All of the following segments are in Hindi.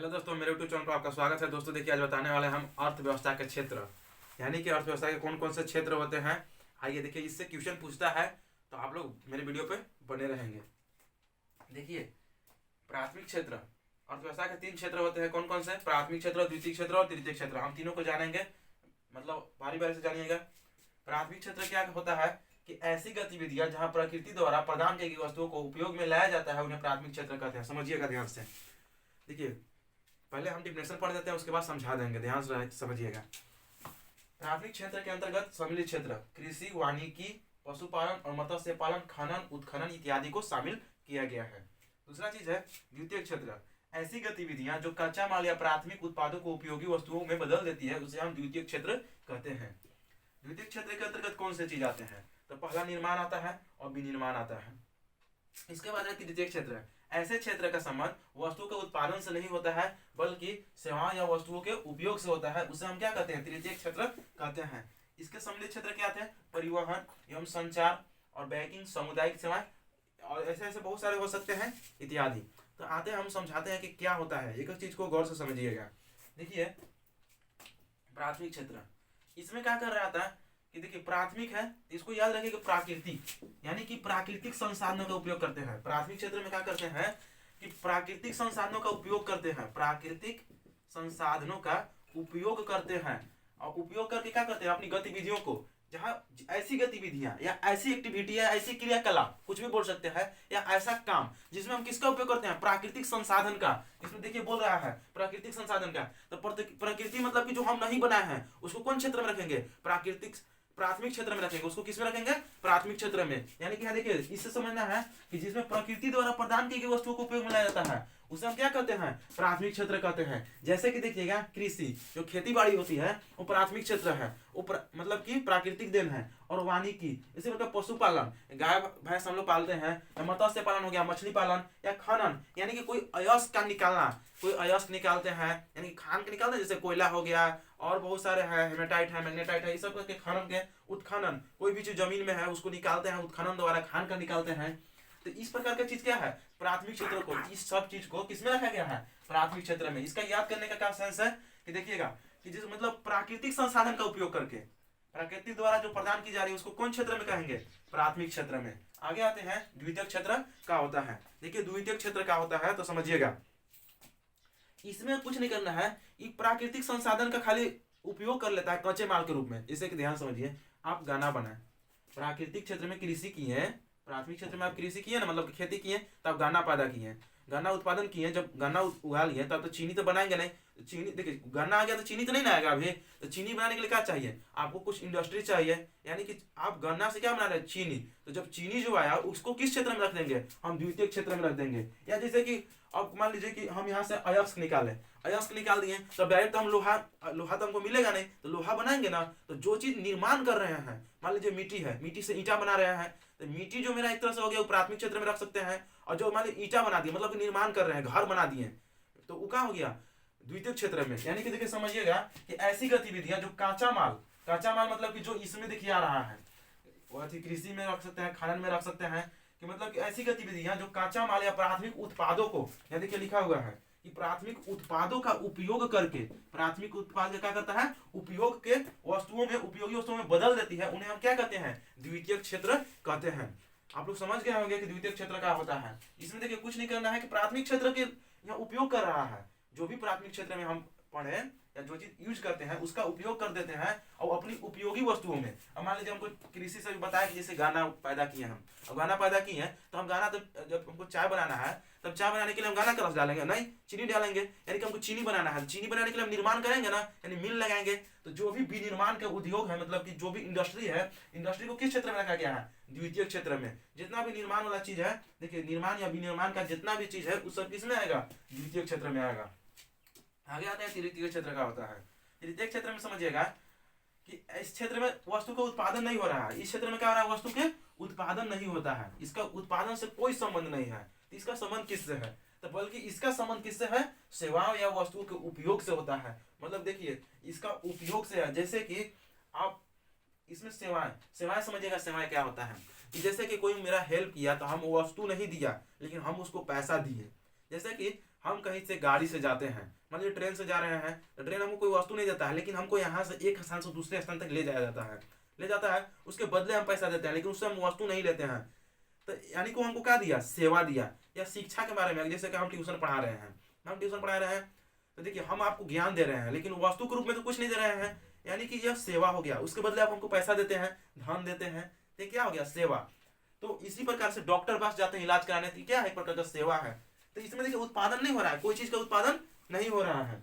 हेलो दोस्तों, मेरे यूट्यूब चैनल पर आपका स्वागत है। दोस्तों देखिए, आज बताने वाले हैं हम अर्थव्यवस्था के क्षेत्र, यानी कि अर्थव्यवस्था के कौन कौन से क्षेत्र होते हैं। आइए देखिए, इससे क्वेश्चन पूछता है तो आप लोग मेरे वीडियो पे बने रहेंगे। देखिए, प्राथमिक क्षेत्र, अर्थव्यवस्था के 3 क्षेत्र होते हैं। कौन कौन से? प्राथमिक क्षेत्र, द्वितीय क्षेत्र और तृतीय क्षेत्र। हम तीनों को जानेंगे, मतलब बारी बारी से जानिएगा। प्राथमिक क्षेत्र क्या होता है कि ऐसी गतिविधियां जहां प्रकृति द्वारा प्रदान की गई वस्तुओं को उपयोग में लाया जाता है, उन्हें प्राथमिक क्षेत्र कहते हैं। समझिएगा ध्यान से। देखिए, पहले हम डिफिनेशन पढ़ देते हैं, उसके बाद समझा देंगे, ध्यान से समझिएगा। प्राथमिक क्षेत्र के अंतर्गत सम्मिलित क्षेत्र कृषि, वानिकी, पशुपालन और मत्स्य पालन, खनन, उत्खनन इत्यादि को शामिल किया गया है। दूसरा चीज है द्वितीय क्षेत्र, ऐसी गतिविधियां जो कच्चा माल या प्राथमिक उत्पादों को उपयोगी वस्तुओं में बदल देती है, उसे हम द्वितीय क्षेत्र कहते हैं। द्वितीय क्षेत्र के अंतर्गत कौन से चीज आते हैं? तो पहला निर्माण आता है और विनिर्माण आता है। इसके बाद तृतीय क्षेत्र है। ऐसे क्षेत्र का संबंध वस्तु के उत्पादन से नहीं होता है, बल्कि सेवाओं या वस्तुओं के उपयोग से होता है, उसे हम क्या कहते हैं? तृतीय क्षेत्र कहते हैं। इसके सम्मिलित क्षेत्र क्या थे? परिवहन एवं संचार और बैंकिंग, सामुदायिक सेवाएं और ऐसे ऐसे बहुत सारे हो सकते हैं इत्यादि। तो आते हैं, हम समझाते हैं कि क्या होता है। एक चीज को गौर से समझिएगा। देखिए, प्राथमिक क्षेत्र, इसमें क्या कर रहा था कि देखिए, प्राथमिक है, इसको याद रखिए कि प्राकृतिक, यानी कि प्राकृतिक संसाधनों का उपयोग करते हैं। प्राथमिक क्षेत्र में क्या करते हैं कि प्राकृतिक संसाधनों का उपयोग करते हैं, प्राकृतिक संसाधनों का उपयोग करते हैं। और उपयोग करके क्या करते हैं? अपनी गतिविधियों को, जहां ऐसी गतिविधियां या ऐसी एक्टिविटी या ऐसी क्रियाकलाप, कुछ भी बोल सकते हैं, या ऐसा काम जिसमें हम किसका उपयोग करते हैं? प्राकृतिक संसाधन का। इसमें देखिए बोल रहा है प्राकृतिक संसाधन का, तो प्रकृति मतलब कि जो हम नहीं बनाए हैं, उसको कौन क्षेत्र में रखेंगे? प्राथमिक क्षेत्र में रखेंगे। उसको किसमें रखेंगे? प्राथमिक क्षेत्र में। यानी कि देखिए, इससे समझना है कि जिसमें प्रकृति द्वारा प्रदान की गई वस्तुओं को उपयोग में लाया जाता है, उसे हम क्या कहते हैं? प्राथमिक क्षेत्र कहते हैं। जैसे कि देखिएगा, कृषि, जो खेती बाड़ी होती है, वो प्राथमिक क्षेत्र है, वो मतलब कि प्राकृतिक देन है। और वानिकी, इसी मतलब पशुपालन, गाय भैंस हम लोग पालते हैं, या मत्स्य पालन हो गया, मछली पालन, या खनन, यानी कि कोई अयस्क का निकालना, कोई अयस्क निकालते हैं, यानी खान के निकालते हैं, जैसे कोयला हो गया और बहुत सारे हैं, हेमेटाइट है, मैग्नेटाइट है, ये सब करके खनन के, उत्खनन, कोई भी चीज जमीन में है उसको निकालते हैं, उत्खनन द्वारा खान का निकालते हैं। तो इस प्रकार का चीज क्या है? प्राथमिक क्षेत्र को, इस सब चीज को किसमें रखा गया है? प्राथमिक क्षेत्र में। इसका याद करने का क्या सेंस है कि देखिएगा कि जिस मतलब प्राकृतिक संसाधन का उपयोग करके, प्रकृति द्वारा जो प्रदान की जा रही है, उसको कौन क्षेत्र में कहेंगे? प्राथमिक क्षेत्र में। आगे आते हैं, द्वितीय क्षेत्र क्या होता है। देखिए, द्वितीय क्षेत्र क्या होता है तो समझिएगा। इसमें कुछ नहीं करना है, ये प्राकृतिक संसाधन का खाली उपयोग कर लेता है कच्चे माल के रूप में। इसे ध्यान समझिए। आप गाना बनाए, प्राकृतिक क्षेत्र में कृषि किए हैं, प्राथमिक क्षेत्र में आप कृषि किए ना, मतलब खेती किए, तब गन्ना पैदा किए, गन्ना उत्पादन किए। जब गन्ना उगा लिए तब तो चीनी तो बनाएंगे नहीं। चीनी, देखिए गन्ना आ गया तो चीनी तो नहीं ना आएगा अभी। तो चीनी बनाने के लिए क्या चाहिए? आपको कुछ इंडस्ट्री चाहिए, यानी कि आप गन्ना से क्या बना रहे हैं? चीनी। तो जब चीनी जो आया, उसको किस क्षेत्र में रख देंगे? हम द्वितीय क्षेत्र में रख देंगे। या जैसे कि अब मान लीजिए कि हम यहाँ से अयस्क निकाले, अयस्क निकाल दिए, तो डायरेक्ट हम लोहा तो हमको मिलेगा नहीं, तो लोहा बनाएंगे ना। तो जो चीज निर्माण कर रहे हैं, मान लीजिए मिट्टी है, मिट्टी से ईंटा बना रहे हैं, तो मिट्टी जो मेरा एक तरह से हो गया, वो प्राथमिक क्षेत्र में रख सकते हैं। और जो मान लीजिए ईंटा बना दिए, मतलब निर्माण कर रहे हैं, घर बना दिए, तो वो क्या हो गया? द्वितीय क्षेत्र में। यानी कि देखिए, समझिएगा कि ऐसी गतिविधियां जो कांचा माल मतलब कि जो इसमें देखिए आ रहा है, वो कृषि में रख सकते हैं, खनन में रख सकते हैं, कि मतलब कि ऐसी गतिविधियां जो कांचा माल या प्राथमिक उत्पादों को, यहाँ देखिए लिखा हुआ है कि प्राथमिक उत्पादों का उपयोग करके, प्राथमिक उत्पाद क्या करता है? उपयोग के वस्तुओं में, उपयोगी वस्तुओं में बदल देती है, उन्हें हम क्या कहते हैं? द्वितीय क्षेत्र कहते हैं। आप लोग समझ गए होंगे कि द्वितीय क्षेत्र क्या होता है। इसमें देखिए, कुछ नहीं करना है कि प्राथमिक क्षेत्र के यहाँ उपयोग कर रहा है, जो भी प्राथमिक क्षेत्र में हम पढ़े या जो चीज यूज करते हैं, उसका उपयोग कर देते हैं और अपनी उपयोगी वस्तुओं में। अब मान लीजिए हमको कृषि से भी बताया कि जैसे गाना पैदा किए हम, अब गाना पैदा किए हैं, तो हम गाना, तो जब हमको चाय बनाना है, तब चाय बनाने के लिए हम गाना का रस डालेंगे नहीं, चीनी डालेंगे। यानी कि हमको चीनी बनाना है, चीनी बनाने के लिए हम निर्माण करेंगे ना, यानी मिल लगाएंगे। तो जो भी विनिर्माण का उद्योग है, मतलब कि जो भी इंडस्ट्री है, इंडस्ट्री को किस क्षेत्र में रखा गया है? द्वितीय क्षेत्र में। जितना भी निर्माण वाला चीज है, देखिए निर्माण या विनिर्माण का जितना भी चीज है, उस सब किसमें आएगा? द्वितीय क्षेत्र में आएगा। आगे आते हैं, तृतीय क्षेत्र का होता है। तृतीय क्षेत्र में समझिएगा कि इस क्षेत्र में वस्तु का उत्पादन नहीं हो रहा है। इस क्षेत्र में क्या हो रहा है? वस्तु के उत्पादन नहीं होता है, इसका उत्पादन से कोई संबंध नहीं है। तो इसका संबंध किससे है? तो बल्कि इसका संबंध किससे है? सेवाओं या वस्तुओं के उपयोग से होता है। मतलब देखिए, इसका उपयोग से है। जैसे कि आप इसमें सेवाएं समझिएगा। सेवाएं क्या होता है कि जैसे कि कोई मेरा हेल्प किया, तो हम वस्तु नहीं दिया, लेकिन हम उसको पैसा दिए। जैसे कि हम कहीं से गाड़ी से जाते हैं, मान लीजिए ट्रेन से जा रहे हैं, तो ट्रेन हमको कोई वस्तु नहीं देता है, लेकिन हमको यहाँ से एक स्थान से दूसरे स्थान तक ले जाया जाता है, ले जाता है, उसके बदले हम पैसा देते हैं, लेकिन उससे हम वस्तु नहीं लेते हैं। तो यानी कि वो हमको क्या दिया, सेवा दिया। या शिक्षा के बारे में, जैसे कि हम ट्यूशन पढ़ा रहे हैं, तो देखिए हम आपको ज्ञान दे रहे हैं, लेकिन वस्तु के रूप में तो कुछ नहीं दे रहे हैं, यानी कि यह सेवा हो गया। उसके बदले आप हमको पैसा देते हैं, धन देते हैं, तो क्या हो गया, सेवा। तो इसी प्रकार से डॉक्टर पास जाते हैं इलाज कराने, तो क्या है, एक प्रकार का सेवा है। तो इसमें देखिए उत्पादन नहीं हो रहा है, कोई चीज का उत्पादन नहीं हो रहा है।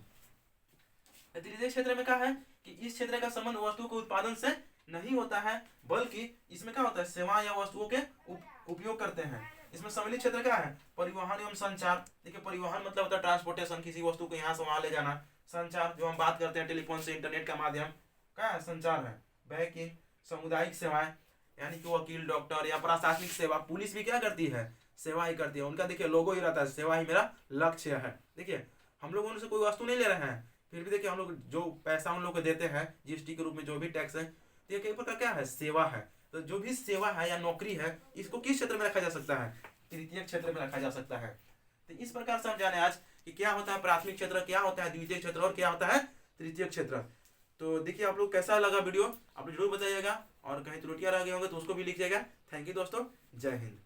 तृतीय क्षेत्र में क्या है कि इस क्षेत्र का संबंध वस्तु के उत्पादन से नहीं होता है, बल्कि इसमें क्या होता है, सेवा या वस्तुओं के उपयोग करते हैं। इसमें सम्मिलित क्षेत्र क्या है, परिवहन एवं संचार। देखिए परिवहन मतलब होता है ट्रांसपोर्टेशन, किसी वस्तु को यहाँ से वहां ले जाना। संचार जो हम बात करते हैं टेलीफोन से, इंटरनेट का माध्यम क्या है, संचार है। बैंकिंग, सामुदायिक सेवाएं, यानी कि वकील, डॉक्टर या प्रशासनिक सेवा, पुलिस भी क्या करती है, सेवा ही करती है। उनका देखिए लोगो ही रहता है, सेवा ही मेरा लक्ष्य है। देखिए हम लोग उनसे कोई वस्तु नहीं ले रहे हैं, फिर भी देखिए हम लोग जो पैसा उन लोग को देते हैं जीएसटी के रूप में, जो भी टैक्स है, तो ये कई प्रकार क्या है, सेवा है। तो जो भी सेवा है या नौकरी है, इसको किस क्षेत्र में रखा जा सकता है, तृतीय क्षेत्र में रखा जा सकता है। तो इस प्रकार से हम जाने आज कि क्या होता है प्राथमिक क्षेत्र, क्या होता है द्वितीय क्षेत्र और क्या होता है तृतीय क्षेत्र। तो देखिए आप लोग कैसा लगा वीडियो, आप लोग जरूर बताइएगा, और कहीं त्रुटियां रह गई होंगे तो उसको भी लिखिएगा। थैंक यू दोस्तों, जय हिंद।